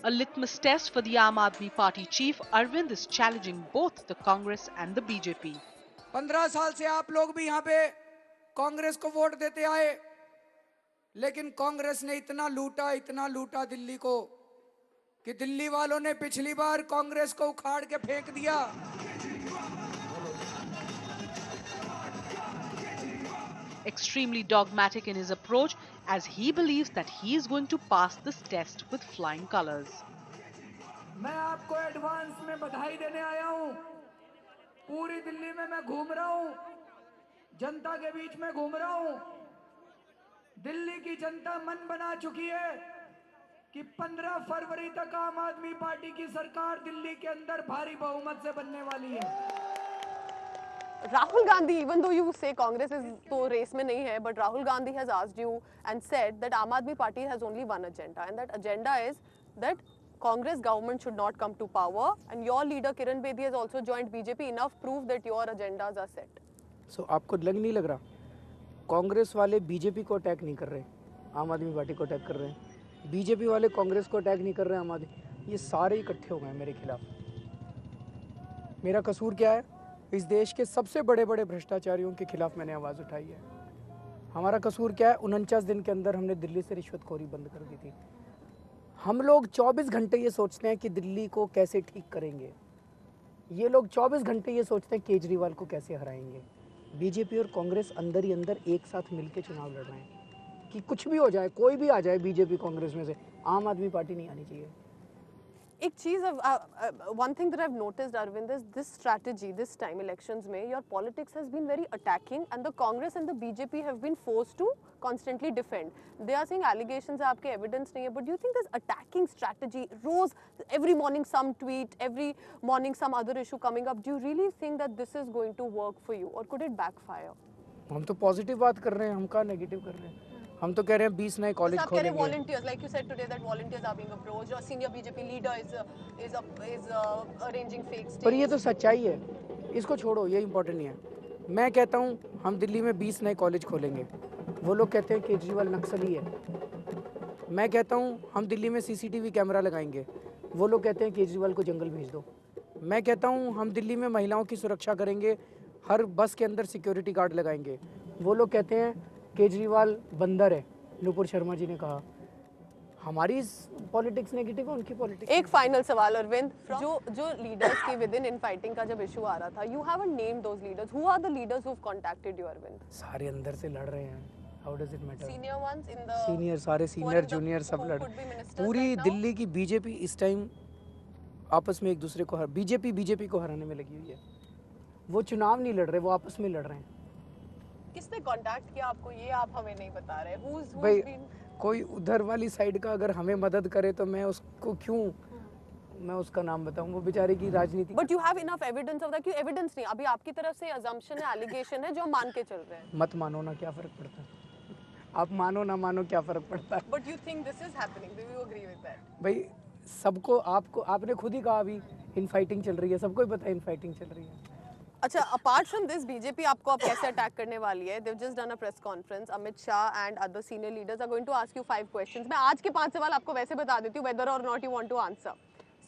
A litmus test for the Aam Aadmi Party chief, Arvind is challenging both the Congress and the BJP. 15 साल से आप लोग भी यहाँ पे कांग्रेस को वोट देते आए, लेकिन कांग्रेस ने इतना लूटा दिल्ली को कि दिल्ली वालों ने पिछली बार कांग्रेस को उखाड़ के फेंक दिया। Extremely dogmatic in his approach, as he believes that he is going to pass this test with flying colors. मैं आपको एडवांस में बधाई देने आया हूं। पूरी दिल्ली में मैं घूम रहा हूं, जनता के बीच में घूम रहा हूं। दिल्ली की जनता मन बना चुकी है कि 15 फरवरी तक आम आदमी पार्टी की सरकार दिल्ली के अंदर भारी बहुमत से बनने वाली है। Rahul Gandhi, even though you say Congress is तो race में नहीं है, but Rahul Gandhi has asked you and said that Aam Aadmi Party has only one agenda, and that agenda is that Congress government should not come to power, and your leader Kiran Bedi has also joined BJP. Enough proof that your agendas are set. So आपको नहीं लग रहा कांग्रेस वाले BJP को attack नहीं कर रहे, आम आदमी पार्टी को अटैक कर रहे हैं, बीजेपी वाले कांग्रेस को अटैक नहीं कर रहे हैं, आम आदमी, ये सारे इकट्ठे हो गए मेरे खिलाफ। मेरा कसूर क्या है? इस देश के सबसे बड़े बड़े भ्रष्टाचारियों के खिलाफ मैंने आवाज़ उठाई है। हमारा कसूर क्या है? 49 दिन के अंदर हमने दिल्ली से रिश्वतखोरी बंद कर दी थी। हम लोग 24 घंटे ये सोचते हैं कि दिल्ली को कैसे ठीक करेंगे, ये लोग 24 घंटे ये सोचते हैं केजरीवाल को कैसे हराएंगे। बीजेपी और कांग्रेस अंदर ही अंदर एक साथ मिलकर चुनाव लड़ रहे हैं कि कुछ भी हो जाए, कोई भी आ जाए बीजेपी कांग्रेस में से, आम आदमी पार्टी नहीं आनी चाहिए। एक चीज one thing that I've noticed, Arvind, is this strategy this time elections में your politics has been very attacking and the Congress and the BJP have been forced to constantly defend. They are saying allegations है, आपके evidence नहीं है, but do you think this attacking strategy, rose every morning some tweet, every morning some other issue coming up, do you really think that this is going to work for you or could it backfire? हम तो positive बात कर रहे हैं, हम कहाँ negative कर रहे हैं। हम तो कह रहे हैं 20 नए कॉलेज खोलेंगे। Volunteers, like you said today, that volunteers are being approached. Or senior BJP leader is arranging fake stays. पर ये तो सच्चाई है, इसको छोड़ो, ये इम्पोर्टेंट नहीं है। मैं कहता हूँ हम दिल्ली में 20 नए कॉलेज खोलेंगे, वो लोग कहते हैं केजरीवाल नक्सली है। मैं कहता हूँ हम दिल्ली में सीसीटीवी कैमरा लगाएंगे, वो लोग कहते हैं केजरीवाल को जंगल भेज दो। मैं कहता हूँ हम दिल्ली में महिलाओं की सुरक्षा करेंगे, हर बस के अंदर सिक्योरिटी गार्ड लगाएंगे, वो लोग कहते हैं केजरीवाल बंदर है। नुपुर शर्मा जी ने कहा। हमारी पॉलिटिक्स नेगेटिव है, उनकी पॉलिटिक्स। एक फाइनल सवाल अरविंद, जो लीडर्स की विद इन फाइटिंग का जब इशू आ रहा था, you haven't named those leaders, who are the leaders who have contacted you Arvind? सारे अंदर से लड़ रहे हैं, how does it matter? Senior ones in the senior, सारे सीनियर जूनियर सब लड़। पूरी दिल्ली की बीजेपी इस टाइम आपस में एक दूसरे को बीजेपी को हराने में लगी हुई है। वो चुनाव नहीं लड़ रहे, वो आपस में लड़ रहे हैं। किसने कांटेक्ट किया आपको, ये आप हमें नहीं बता रहे? भाई कोई उधर वाली साइड का अगर हमें मदद करे तो मैं उसको क्यों मैं उसका नाम बताऊं, वो बेचारे की राजनीति। But you have enough evidence of that? क्यों एविडेंस नहीं, अभी आपकी तरफ से अजम्पशन है, एलिगेशन है जो मान के चल रहे हैं। मत मानो ना, क्या फर्क पड़ता है? आप मानो ना मानो, क्या फर्क पड़ता है? But you think this is happening, do you agree with that? भाई सबको, आपने खुद ही कहा अभी इन फाइटिंग चल रही है, सबको ही पता है इन फाइटिंग चल रही है। अच्छा, अपार्ट फ्रॉम दिस बीजेपी आपको अब कैसे अटैक करने वाली है? They've just done a press conference. Amit Shah and other senior leaders are going to ask you 5 questions. मैं आज के 5 सवाल आपको वैसे बता देती हूँ, whether or not you want to answer.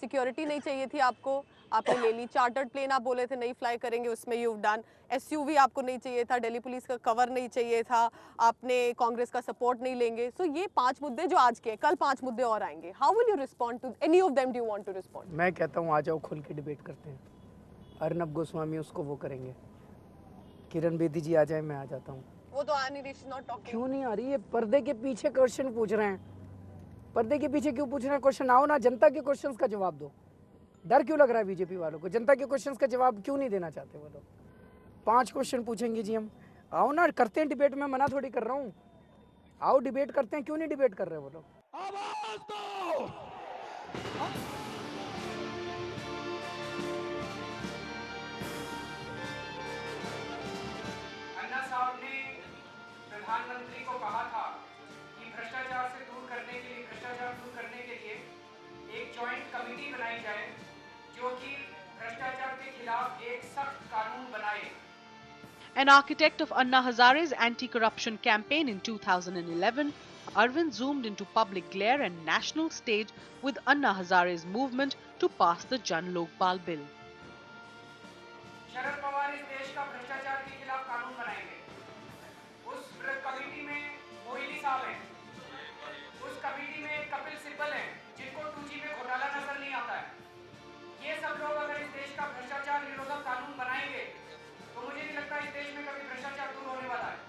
Security नहीं चाहिए थी आपको, आपने ले ली। चार्टर्ड प्लेन आप बोले थे नहीं फ्लाई करेंगे, उसमें you've done. SUV आपको नहीं चाहिए था, दिल्ली पुलिस का कवर नहीं चाहिए था, आपने कांग्रेस का सपोर्ट नहीं लेंगे। सो ये 5 मुद्दे जो आज के, कल 5 मुद्दे और आएंगे। How will you respond to any of them? Do you want to respond? मैं कहता हूँ आ जाओ, खुल के डिबेट करते हैं। अर्नब गोस्वामी उसको वो करेंगे, किरण बेदी जी आ जाए, मैं आ जाता हूँ। वो तो आ नहीं रही, she's not talking. क्यों नहीं आ रही? ये पर्दे के पीछे क्वेश्चन पूछ रहे हैं, पर्दे के पीछे क्यों पूछ रहे हैं क्वेश्चन? आओ ना, जनता के क्वेश्चंस का जवाब दो। डर क्यों लग रहा है बीजेपी वालों को? जनता के क्वेश्चंस का जवाब क्यों नहीं देना चाहते वो लोग? 5 क्वेश्चन पूछेंगे जी हम, आओ ना, करते हैं डिबेट में, मना थोड़ी कर रहा हूँ। आओ डिबेट करते हैं, क्यों नहीं डिबेट कर रहे वो लोग? आवाज दो। प्रधानमंत्री को कहा था कि भ्रष्टाचार दूर करने के लिए एक जॉइंट कमेटी बनाई जाए जो कि भ्रष्टाचार के खिलाफ एक सख्त कानून बनाए। An architect of Anna Hazare's anti-corruption campaign in 2011, Arvind zoomed into public glare and national stage with Anna Hazare's movement to pass the Jan Lokpal bill. Sharad Pawar इस देश का भ्रष्टाचार के खिलाफ कानून बनाएंगे। उस कमेटी में मोहिनी साहब हैं, उस कमेटी में कपिल सिब्बल हैं, जिनको 2G में घोटाला नजर नहीं आता है। ये सब लोग अगर इस देश का भ्रष्टाचार निरोधक कानून बनाएंगे, तो मुझे नहीं लगता इस देश में कभी भ्रष्टाचार दूर होने वाला है।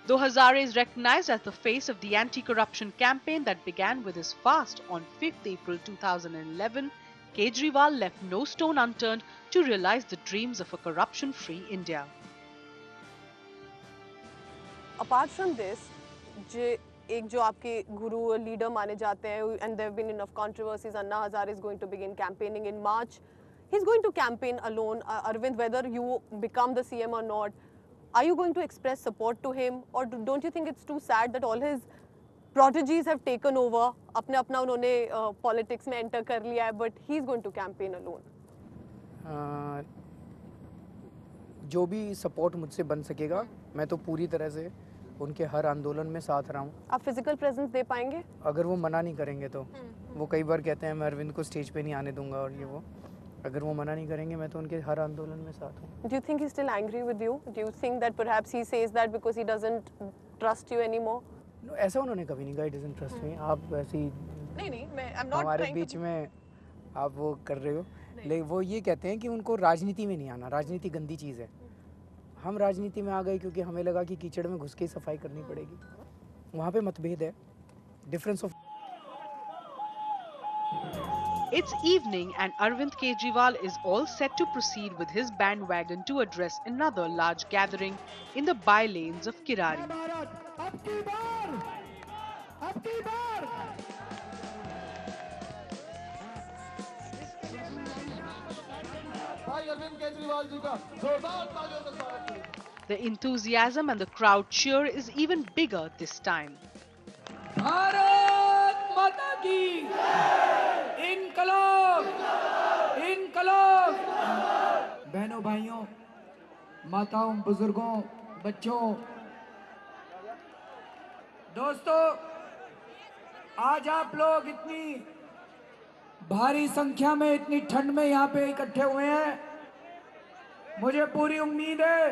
Though Hazare is recognized as the face of the anti-corruption campaign that began with his fast on 5th April 2011, Kejriwal left no stone unturned to realize the dreams of a corruption-free India. Apart from this, एक जो आपके गुरु leader माने जाते हैं, and there have been enough controversies. Anna Hazare is going to begin campaigning in March. He's going to campaign alone. Arvind, whether you become the CM or not, are you going to express support to him, or don't you think it's too sad that all his prodigies have taken over? अपने अपना उन्होंने politics में enter कर लिया है, but he's going to campaign alone. जो भी support मुझसे बन सकेगा, मैं तो पूरी तरह से उनके हर आंदोलन में साथ रहा हूँ। आप फिजिकल प्रेजेंस दे पाएंगे? अगर वो मना नहीं करेंगे तो। वो कई बार कहते हैं मैं अरविंद को स्टेज पे नहीं आने दूंगा और ये वो। अगर वो मना नहीं करेंगे मैं तो उनके हर आंदोलन में साथ हूँ। Do you think he's still angry with you? Do you think that perhaps he says that because he doesn't trust you anymore? No, ऐसा उन्होंने कभी नहीं कहा, he doesn't trust me। आप ऐसी नहीं मैं I'm not हमारे बीच में आप वो कर रहे हो। लेकिन वो ये कहते हैं कि उनको राजनीति में नहीं आना, राजनीति गंदी चीज़ है। हम राजनीति में आ गए क्योंकि हमें लगा कि कीचड़ में घुस के ही सफाई करनी पड़ेगी। वहाँ पे मतभेद है, difference of. It's evening and Arvind Kejriwal is all set to proceed with his bandwagon to address another large gathering in the by-lanes of Kirari. The enthusiasm and the crowd cheer is even bigger this time. Bharat माता की इनकलाब इनकलाब। बहनों भाइयों, माताओं, बुजुर्गों, बच्चों, दोस्तों, आज आप लोग इतनी भारी संख्या में इतनी ठंड में यहाँ पे इकट्ठे हुए हैं। मुझे पूरी उम्मीद है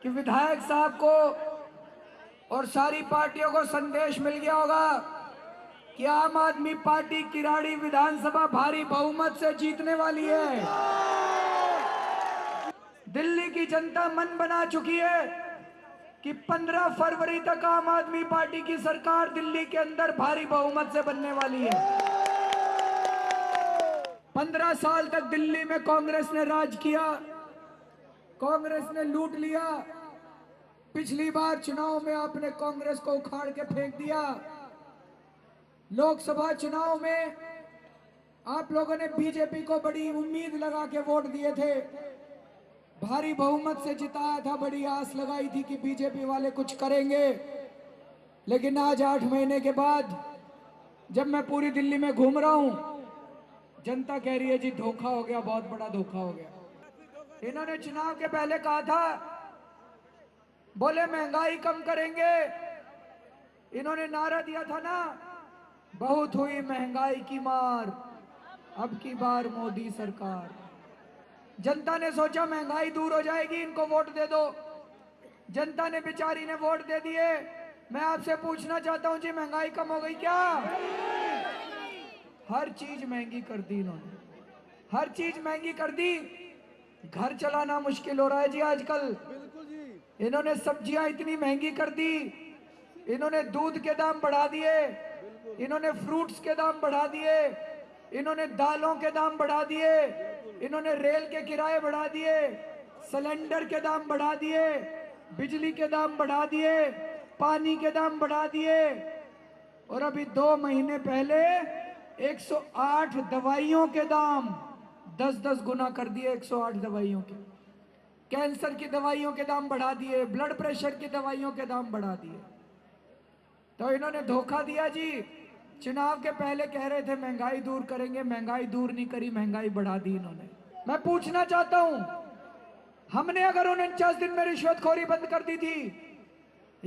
कि विधायक साहब को और सारी पार्टियों को संदेश मिल गया होगा कि आम आदमी पार्टी किराड़ी विधानसभा भारी बहुमत से जीतने वाली है। दिल्ली की जनता मन बना चुकी है कि 15 फरवरी तक आम आदमी पार्टी की सरकार दिल्ली के अंदर भारी बहुमत से बनने वाली है। 15 साल तक दिल्ली में कांग्रेस ने राज किया, कांग्रेस ने लूट लिया। पिछली बार चुनाव में आपने कांग्रेस को उखाड़ के फेंक दिया। लोकसभा चुनाव में आप लोगों ने बीजेपी को बड़ी उम्मीद लगा के वोट दिए थे, भारी बहुमत से जिताया था, बड़ी आस लगाई थी कि बीजेपी वाले कुछ करेंगे। लेकिन आज 8 महीने के बाद जब मैं पूरी दिल्ली में घूम रहा हूं, जनता कह रही है जी धोखा हो गया, बहुत बड़ा धोखा हो गया। इन्होंने चुनाव के पहले कहा था, बोले महंगाई कम करेंगे। इन्होंने नारा दिया था ना, बहुत हुई महंगाई की मार, अब की बार मोदी सरकार। जनता ने सोचा महंगाई दूर हो जाएगी, इनको वोट दे दो। जनता ने बेचारी ने वोट दे दिए। मैं आपसे पूछना चाहता हूं जी, महंगाई कम हो गई क्या? हर चीज महंगी कर दी इन्होंने, हर चीज महंगी कर दी। घर चलाना मुश्किल हो रहा है जी आजकल। इन्होंने सब्जियां इतनी महंगी कर दी, इन्होंने दूध के दाम बढ़ा दिए, इन्होंने फ्रूट्स के दाम बढ़ा दिए, इन्होंने दालों के दाम बढ़ा दिए, इन्होंने रेल के किराए बढ़ा दिए, सिलेंडर के दाम बढ़ा दिए, बिजली के दाम बढ़ा दिए, पानी के दाम बढ़ा दिए। और अभी 2 महीने पहले 108 दवाइयों के दाम 10-10 गुना कर दिए। 108 दवाइयों के, कैंसर की दवाइयों के दाम बढ़ा दिए, ब्लड प्रेशर की दवाइयों के दाम बढ़ा दिए। तो इन्होंने धोखा दिया जी। चुनाव के पहले कह रहे थे महंगाई दूर करेंगे, महंगाई दूर नहीं करी, महंगाई बढ़ा दी इन्होंने। मैं पूछना चाहता हूं, हमने अगर 49 दिन में रिश्वतखोरी बंद कर दी थी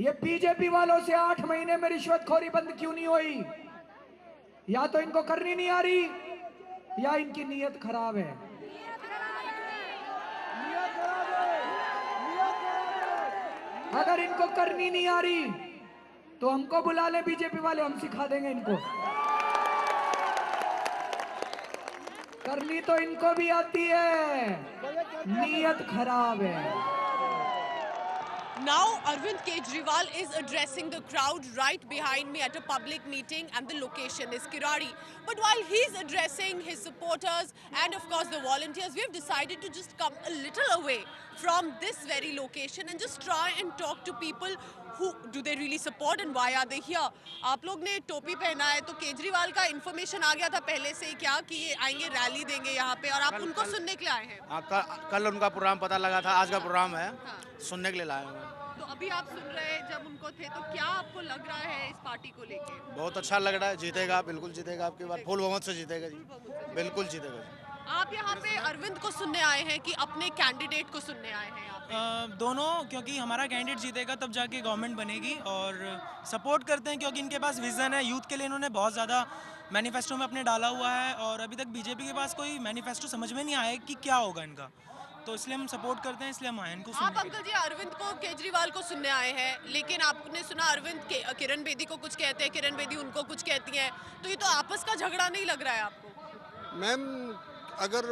ये बीजेपी वालों से 8 महीने में रिश्वतखोरी बंद क्यों नहीं हुई? या तो इनको करनी नहीं आ रही या इनकी नीयत खराब है। अगर इनको करनी नहीं आ रही तो हमको बुला ले बीजेपी वाले, हम सिखा देंगे इनको। करनी तो इनको भी आती है, नीयत खराब है। Now Arvind Kejriwal is addressing the crowd right behind me at a public meeting, and the location is Kirari. But while he's addressing his supporters and of course the volunteers, we've decided to just come a little away from this very location and just try and talk to people who do they really support and why are they here. आप लोग ने टोपी पहना है तो केजरीवाल का information आ गया था पहले से ही क्या कि ये आएंगे, रैली देंगे यहाँ पे, और आप उनको सुनने के लिए आए हैं? कल उनका प्रोग्राम पता लगा था, आज का प्रोग्राम है, सुनने के लिए लाए हैं। तो अभी आप सुन रहे हैं, जब उनको थे तो क्या आपको लग रहा है इस पार्टी को लेके? बहुत अच्छा लग रहा है, जीतेगा, बिल्कुल जीतेगा, आपकी बार फुल बहुमत से जीतेगा जी, बिल्कुल जीतेगा। आप यहाँ पे अरविंद को सुनने आए हैं कि अपने कैंडिडेट को सुनने आए हैं यहाँ पे? दोनों, क्योंकि हमारा कैंडिडेट जीतेगा तब जाके गवर्नमेंट बनेगी, और सपोर्ट करते हैं क्योंकि इनके पास विज़न है यूथ के लिए। इन्होंने बहुत ज़्यादा मैनिफेस्टो में अपने डाला हुआ है और अभी तक बीजेपी के पास कोई मैनिफेस्टो समझ में नहीं आया कि क्या होगा इनका, तो इसलिए हम सपोर्ट करते हैं, इसलिए हम आए इनको सुनने। आप अंकल जी अरविंद को, केजरीवाल को सुनने आए हैं, लेकिन आपने सुना अरविंद किरण बेदी को कुछ कहते हैं, किरण बेदी उनको कुछ कहती हैं, तो ये तो आपस का झगड़ा नहीं लग रहा है आपको? मैम, अगर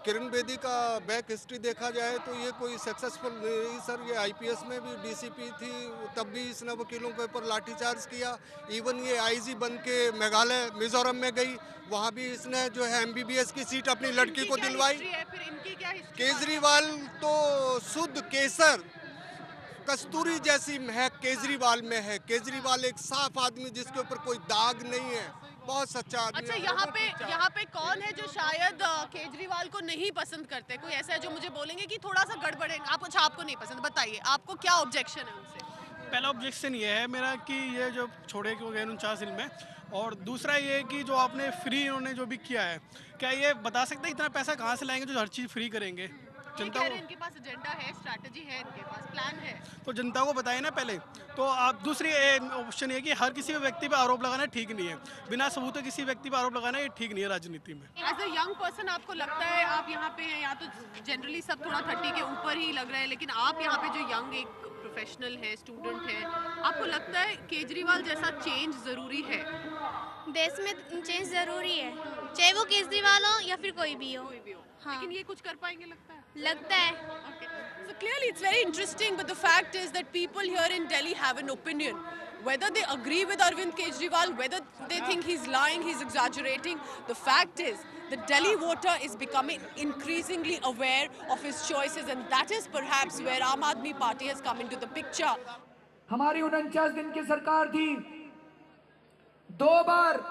किरण बेदी का बैक हिस्ट्री देखा जाए तो ये कोई सक्सेसफुल नहीं सर। ये आईपीएस में भी डीसीपी थी, तब भी इसने वकीलों के ऊपर लाठीचार्ज किया। इवन ये आईजी बन के मेघालय मिजोरम में गई, वहाँ भी इसने जो है एमबीबीएस की सीट अपनी लड़की को दिलवाई। केजरीवाल तो शुद्ध केसर, कस्तूरी जैसी महक केजरीवाल में है। केजरीवाल एक साफ आदमी जिसके ऊपर कोई दाग नहीं है, बहुत सच्चा आदमी। अच्छा, यहाँ पे कौन है जो शायद केजरीवाल को नहीं पसंद करते? कोई ऐसा है जो मुझे बोलेंगे कि थोड़ा सा गड़बड़ है? आपको नहीं पसंद, बताइए आपको क्या ऑब्जेक्शन है उनसे? पहला ऑब्जेक्शन ये है मेरा कि ये जो छोड़े के गए 49 दिन में, और दूसरा ये कि जो आपने फ्री इन्होंने जो भी किया है, क्या ये बता सकते हैं इतना पैसा कहाँ से लाएंगे जो हर चीज़ फ्री करेंगे? जनता को इनके पास एजेंडा है, स्ट्रैटेजी है, इनके पास प्लान है, तो जनता को बताए ना पहले। तो आप दूसरी ऑप्शन ये कि हर किसी व्यक्ति पर आरोप लगाना ठीक नहीं है, बिना सबूत के किसी व्यक्ति पर आरोप लगाना ये ठीक नहीं है राजनीति में। एज अ यंग पर्सन आपको लगता है, आप यहाँ पे हैं, या तो जनरली सब थोड़ा 30 के ऊपर ही लग रहा है, लेकिन आप यहाँ पे जो यंग एक प्रोफेशनल है, स्टूडेंट है, आपको लगता है केजरीवाल जैसा चेंज जरूरी है? देश में चेंज जरूरी है, चाहे वो केजरीवाल हो या फिर कोई भी हो। हाँ। लेकिन ये कुछ कर पाएंगे लगता है? लगता है। Okay. So clearly it's very interesting, but the fact is that people here in Delhi have an opinion. Whether they agree with Arvind Kejriwal, whether they think he's lying, he's exaggerating, the fact is the Delhi voter is becoming increasingly aware of his choices, and that is perhaps where Aam Aadmi Party has come into the picture. हमारी 49 दिन की सरकार थी, 2 बार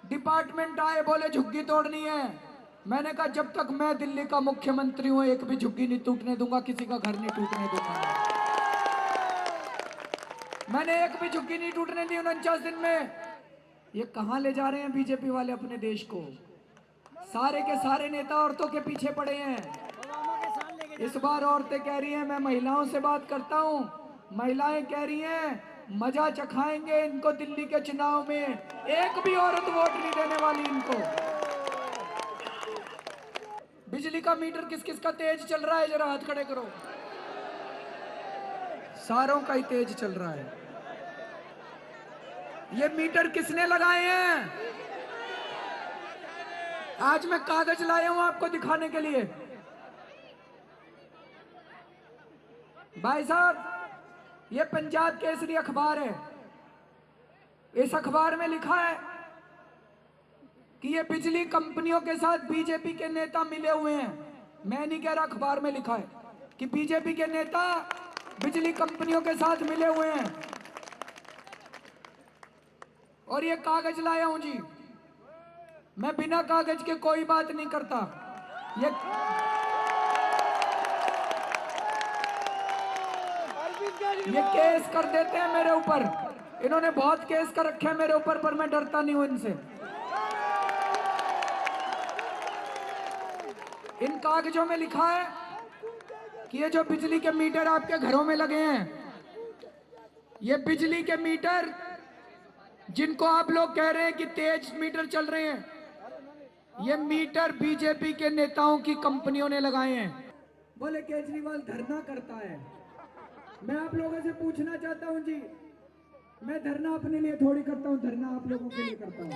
department आए, बोले झुग्गी तोड़नी है। मैंने कहा जब तक मैं दिल्ली का मुख्यमंत्री हूं एक भी झुग्गी नहीं टूटने दूंगा, किसी का घर नहीं टूटने दूंगा। मैंने एक भी झुग्गी नहीं टूटने दी 49 दिन में। ये कहां ले जा रहे हैं बीजेपी वाले अपने देश को? सारे के सारे नेता औरतों के पीछे पड़े हैं। इस बार औरतें कह रही हैं, मैं महिलाओं से बात करता हूं, महिलाएं कह रही हैं मजा चखाएंगे इनको दिल्ली के चुनाव में, एक भी औरत वोट नहीं देने वाली इनको। बिजली का मीटर किस किस का तेज चल रहा है, जरा हाथ खड़े करो। सारों का ही तेज चल रहा है। ये मीटर किसने लगाए हैं? आज मैं कागज लाया हूं आपको दिखाने के लिए। भाई साहब, ये पंजाब केसरी अखबार है। इस अखबार में लिखा है कि ये बिजली कंपनियों के साथ बीजेपी के नेता मिले हुए हैं। मैं नहीं कह रहा, अखबार में लिखा है कि बीजेपी के नेता बिजली कंपनियों के साथ मिले हुए हैं। और ये कागज लाया हूं जी, मैं बिना कागज के कोई बात नहीं करता। ये केस कर देते हैं मेरे ऊपर, इन्होंने बहुत केस कर रखे हैं मेरे ऊपर, पर मैं डरता नहीं हूं इनसे। इन कागजों में लिखा है कि ये जो बिजली के मीटर आपके घरों में लगे हैं, ये बिजली के मीटर जिनको आप लोग कह रहे हैं कि तेज मीटर चल रहे हैं, ये मीटर बीजेपी के नेताओं की कंपनियों ने लगाए हैं। बोले केजरीवाल धरना करता है। मैं आप लोगों से पूछना चाहता हूं जी, मैं धरना अपने लिए थोड़ी करता हूं, धरना आप लोगों के लिए करता हूं।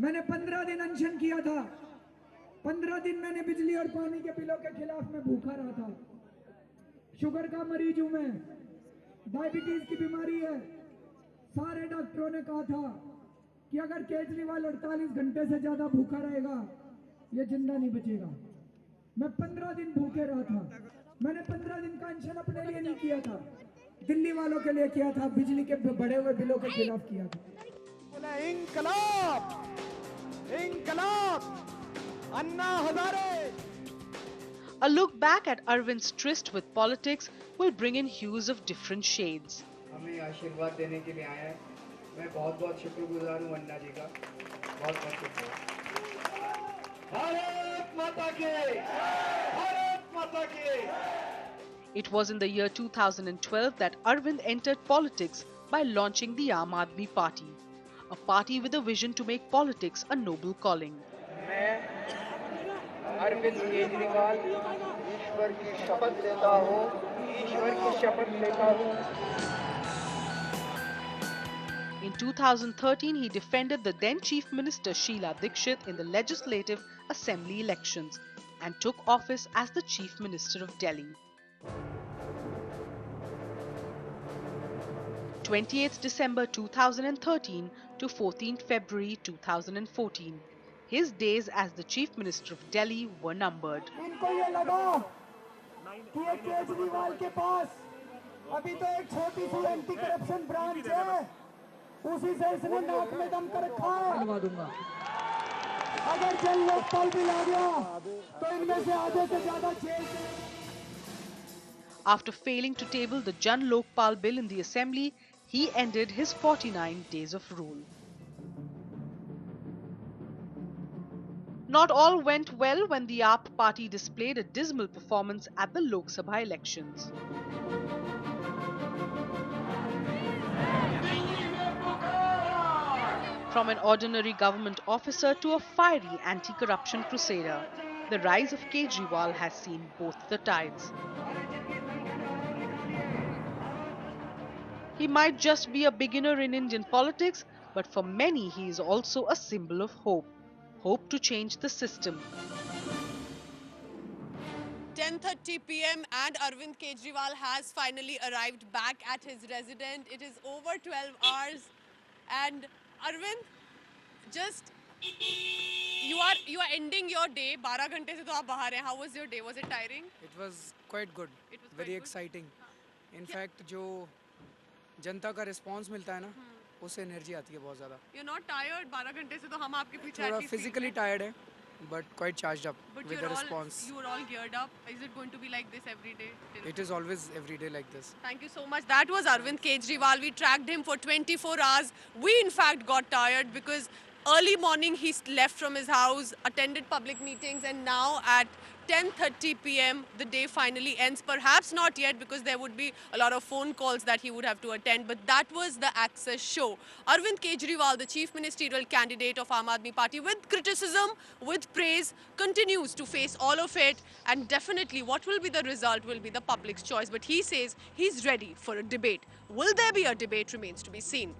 मैंने 15 दिन अनशन किया था। 15 दिन मैंने बिजली और पानी के बिलों के खिलाफ में भूखा रहा था। शुगर का मरीज हूं मैं, डायबिटीज की बीमारी है। सारे डॉक्टरों ने कहा था कि अगर केजरीवाल 48 घंटे से ज्यादा भूखा रहेगा ये जिंदा नहीं बचेगा। मैं 15 दिन भूखे रहा था। मैंने 15 दिन का अनशन अपने लिए नहीं किया था, दिल्ली वालों के लिए किया था, बिजली के बढ़े हुए बिलों के खिलाफ किया था। इंकलाब, इंकलाब, Anna Hazare. A look back at Arvind's tryst with politics will bring in hues of different shades. हमें आशीर्वाद देने के लिए आया है। मैं बहुत बहुत शुक्रगुजार हूँ अन्ना जी का, बहुत बहुत शुक्रिया। भारत माता की, भारत माता की। It was in the year 2012 that Arvind entered politics by launching the Aam Aadmi Party, a party with a vision to make politics a noble calling. मैं अरविंद केजरीवाल ईश्वर की शपथ लेता हूँ, ईश्वर की शपथ लेता हूँ। In 2013, he defended the then Chief Minister Sheila Dikshit in the Legislative Assembly elections and took office as the Chief Minister of Delhi. 28th December 2013 to 14th February 2014. His days as the Chief Minister of Delhi were numbered. इनको ये लगा कि ये केजरीवाल के पास अभी तो एक छोटी सी एंटी करप्शन ब्रांच है, उसी से इसने नाक में दम कर रखा है। अगर जन लोकपाल बिल आ गया तो इनमें से आधे से ज्यादा jail. After failing to table the Jan Lokpal bill in the assembly, he ended his 49 days of rule. Not all went well when the AAP party displayed a dismal performance at the Lok Sabha elections. From an ordinary government officer to a fiery anti-corruption crusader, the rise of Kejriwal has seen both the tides. He might just be a beginner in Indian politics, but for many he is also a symbol of hope. Hope to change the system. 10:30 p.m. and Arvind Kejriwal has finally arrived back at his residence. It is over 12 hours and Arvind, just you are ending your day. 12 घंटे से तो आप बाहर हैं. How was your day? Was it tiring? It was quite good, It was very quite good? exciting. In fact, जो जनता का response मिलता है ना, उससे एनर्जी आती है बहुत ज़्यादा। You're not tired. 12 घंटे से तो हम आपके पीछे थोड़ा at least physically tired है, but quite charged up But with the response. you are all geared up. Is it going to be like this every day? It is always every day like this. Thank you so much. That was Arvind Kejriwal. We tracked him for 24 hours. We in fact got tired because early morning he left from his house, attended public meetings, and now at 10:30 p.m. the day finally ends. Perhaps not yet because there would be a lot of phone calls that he would have to attend, but that was the access show. Arvind Kejriwal, the chief ministerial candidate of Aam Aadmi Party, with criticism, with praise, continues to face all of it, and definitely what will be the result will be the public's choice. But he says he's ready for a debate. Will there be a debate remains to be seen.